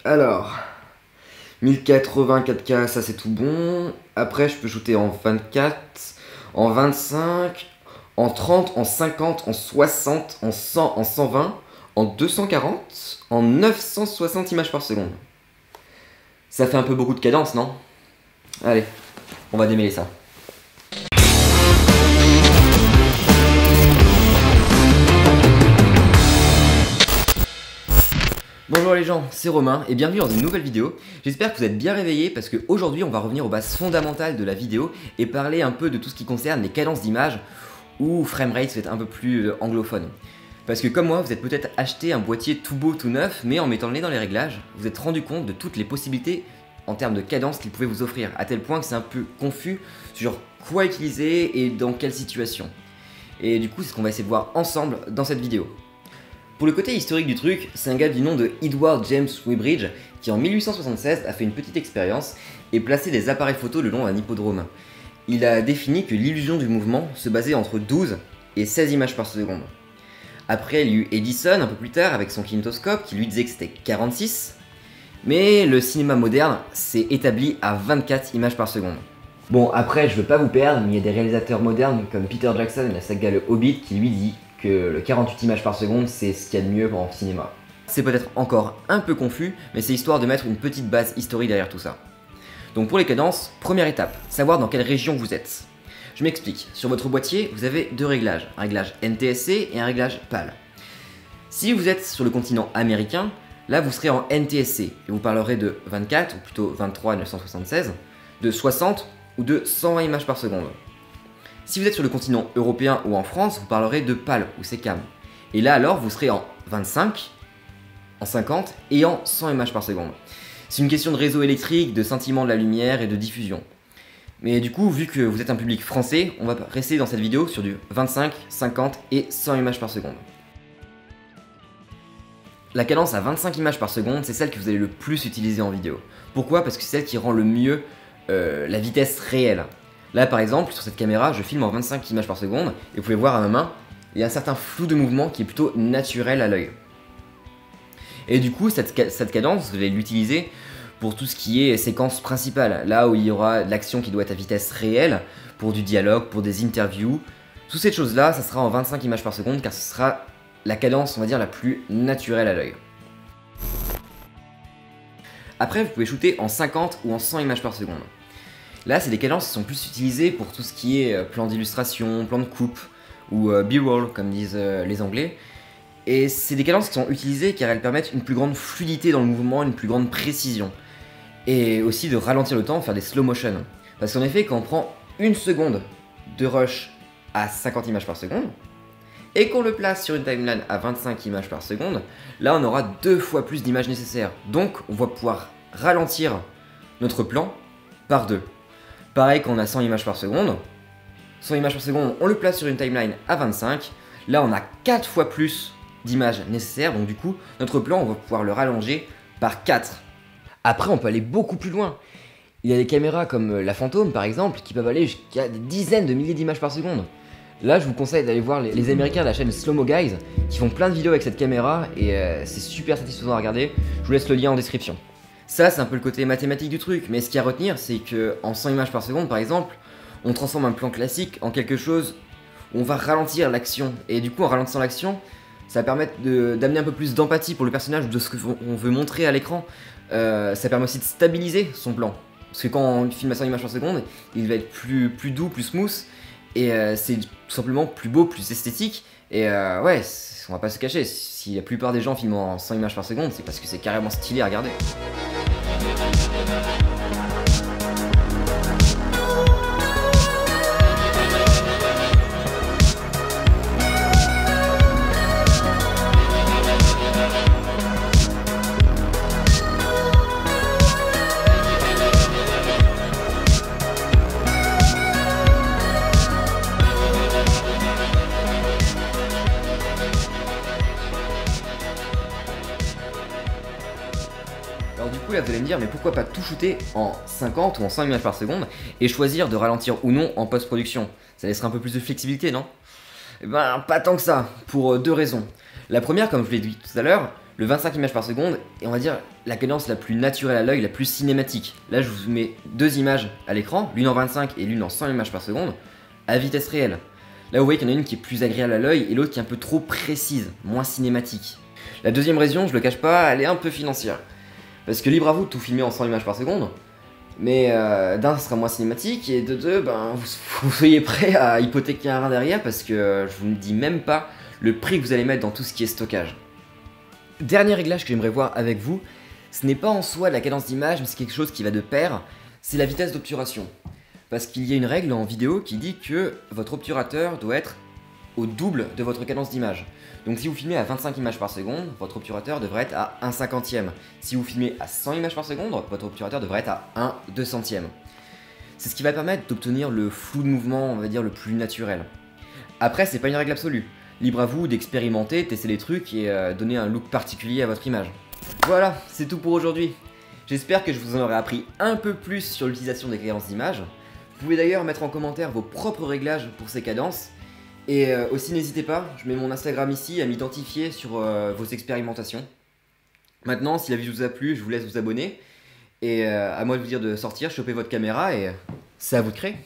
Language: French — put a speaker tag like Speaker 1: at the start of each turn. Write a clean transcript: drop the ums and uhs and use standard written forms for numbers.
Speaker 1: Alors, 1080 4K, ça c'est tout bon. Après, je peux shooter en 24, en 25, en 30, en 50, en 60, en 100, en 120, en 240, en 960 images par seconde. Ça fait un peu beaucoup de cadence, non? Allez, on va démêler ça. Bonjour les gens, c'est Romain et bienvenue dans une nouvelle vidéo. J'espère que vous êtes bien réveillés parce qu'aujourd'hui on va revenir aux bases fondamentales de la vidéo et parler un peu de tout ce qui concerne les cadences d'image ou framerate, c'est un peu plus anglophone. Parce que comme moi, vous êtes peut-être acheté un boîtier tout beau, tout neuf, mais en mettant le nez dans les réglages, vous vous êtes rendu compte de toutes les possibilités en termes de cadence qu'il pouvait vous offrir, à tel point que c'est un peu confus sur quoi utiliser et dans quelle situation. Et du coup, c'est ce qu'on va essayer de voir ensemble dans cette vidéo. Pour le côté historique du truc, c'est un gars du nom de Edward James Weybridge qui en 1876 a fait une petite expérience et placé des appareils photo le long d'un hippodrome. Il a défini que l'illusion du mouvement se basait entre 12 et 16 images par seconde. Après, il y a eu Edison un peu plus tard avec son kinetoscope qui lui disait que c'était 46, mais le cinéma moderne s'est établi à 24 images par seconde. Bon, après, je veux pas vous perdre, mais il y a des réalisateurs modernes comme Peter Jackson et la saga Le Hobbit qui lui dit que le 48 images par seconde, c'est ce qu'il y a de mieux en cinéma. C'est peut-être encore un peu confus, mais c'est histoire de mettre une petite base historique derrière tout ça. Donc pour les cadences, première étape, savoir dans quelle région vous êtes. Je m'explique, sur votre boîtier, vous avez deux réglages, un réglage NTSC et un réglage PAL. Si vous êtes sur le continent américain, là vous serez en NTSC, et vous parlerez de 24, ou plutôt 23 976, de 60 ou de 120 images par seconde. Si vous êtes sur le continent européen ou en France, vous parlerez de PAL ou SECAM. Et là alors, vous serez en 25, en 50 et en 100 images par seconde. C'est une question de réseau électrique, de scintillement de la lumière et de diffusion. Mais du coup, vu que vous êtes un public français, on va rester dans cette vidéo sur du 25, 50 et 100 images par seconde. La cadence à 25 images par seconde, c'est celle que vous allez le plus utiliser en vidéo. Pourquoi? Parce que c'est celle qui rend le mieux la vitesse réelle. Là par exemple, sur cette caméra, je filme en 25 images par seconde, et vous pouvez voir à ma main, il y a un certain flou de mouvement qui est plutôt naturel à l'œil. Et du coup, cette cadence, vous allez l'utiliser pour tout ce qui est séquence principale, là où il y aura l'action qui doit être à vitesse réelle, pour du dialogue, pour des interviews. Toutes ces choses-là, ça sera en 25 images par seconde, car ce sera la cadence, on va dire, la plus naturelle à l'œil. Après, vous pouvez shooter en 50 ou en 100 images par seconde. Là, c'est des cadences qui sont plus utilisées pour tout ce qui est plan d'illustration, plan de coupe, ou B-roll, comme disent les Anglais. Et c'est des cadences qui sont utilisées car elles permettent une plus grande fluidité dans le mouvement, une plus grande précision. Et aussi de ralentir le temps, faire des slow motion. Parce qu'en effet, quand on prend une seconde de rush à 50 images par seconde, et qu'on le place sur une timeline à 25 images par seconde, là on aura 2 fois plus d'images nécessaires. Donc on va pouvoir ralentir notre plan par 2. Pareil quand on a 100 images par seconde, 100 images par seconde, on le place sur une timeline à 25, là on a 4 fois plus d'images nécessaires, donc du coup, notre plan, on va pouvoir le rallonger par 4. Après, on peut aller beaucoup plus loin. Il y a des caméras comme la Phantom par exemple, qui peuvent aller jusqu'à des dizaines de milliers d'images par seconde. Là, je vous conseille d'aller voir les Américains de la chaîne Slow Mo Guys, qui font plein de vidéos avec cette caméra, et c'est super satisfaisant à regarder. Je vous laisse le lien en description. Ça, c'est un peu le côté mathématique du truc, mais ce qu'il y a à retenir, c'est qu'en 100 images par seconde, par exemple, on transforme un plan classique en quelque chose où on va ralentir l'action. Et du coup, en ralentissant l'action, ça va permettre d'amener un peu plus d'empathie pour le personnage, de ce qu'on veut montrer à l'écran. Ça permet aussi de stabiliser son plan. Parce que quand on filme à 100 images par seconde, il va être plus doux, plus smooth. Et c'est tout simplement plus beau, plus esthétique. Et ouais, on va pas se cacher, si la plupart des gens filment en 100 images par seconde, c'est parce que c'est carrément stylé à regarder. Alors du coup là vous allez me dire mais pourquoi pas tout shooter en 50 ou en 100 images par seconde et choisir de ralentir ou non en post-production. Ça laisserait un peu plus de flexibilité, non? Eh ben pas tant que ça, pour deux raisons. La première, comme je l'ai dit tout à l'heure, le 25 images par seconde est, on va dire, la cadence la plus naturelle à l'œil, la plus cinématique. Là, je vous mets deux images à l'écran, l'une en 25 et l'une en 100 images par seconde, à vitesse réelle. Là, vous voyez qu'il y en a une qui est plus agréable à l'œil et l'autre qui est un peu trop précise, moins cinématique. La deuxième raison, je le cache pas, elle est un peu financière. Parce que libre à vous de tout filmer en 100 images par seconde, mais d'un, ce sera moins cinématique, et de deux, ben, vous soyez prêt à hypothéquer un rein derrière, parce que je vous ne dis même pas le prix que vous allez mettre dans tout ce qui est stockage. Dernier réglage que j'aimerais voir avec vous, ce n'est pas en soi de la cadence d'image, mais c'est quelque chose qui va de pair, c'est la vitesse d'obturation. Parce qu'il y a une règle en vidéo qui dit que votre obturateur doit être au double de votre cadence d'image. Donc si vous filmez à 25 images par seconde, votre obturateur devrait être à 1/50e. Si vous filmez à 100 images par seconde, votre obturateur devrait être à 1/200e. C'est ce qui va permettre d'obtenir le flou de mouvement, on va dire, le plus naturel. Après, c'est pas une règle absolue. Libre à vous d'expérimenter, tester les trucs et donner un look particulier à votre image. Voilà, c'est tout pour aujourd'hui. J'espère que je vous en aurai appris un peu plus sur l'utilisation des cadences d'image. Vous pouvez d'ailleurs mettre en commentaire vos propres réglages pour ces cadences. Et aussi n'hésitez pas, je mets mon Instagram ici, à m'identifier sur vos expérimentations. Maintenant, si la vidéo vous a plu, je vous laisse vous abonner. Et à moi de vous dire de sortir, choper votre caméra et c'est à vous de créer.